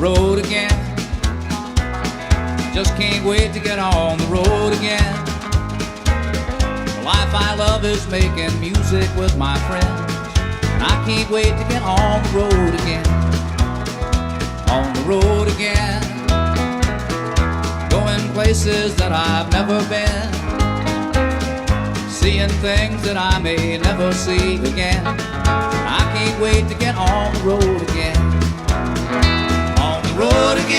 road again. Just can't wait to get on the road again. The life I love is making music with my friends, and I can't wait to get on the road again. On the road again, going places that I've never been, seeing things that I may never see again. I can't wait to get on the road again. On the road again.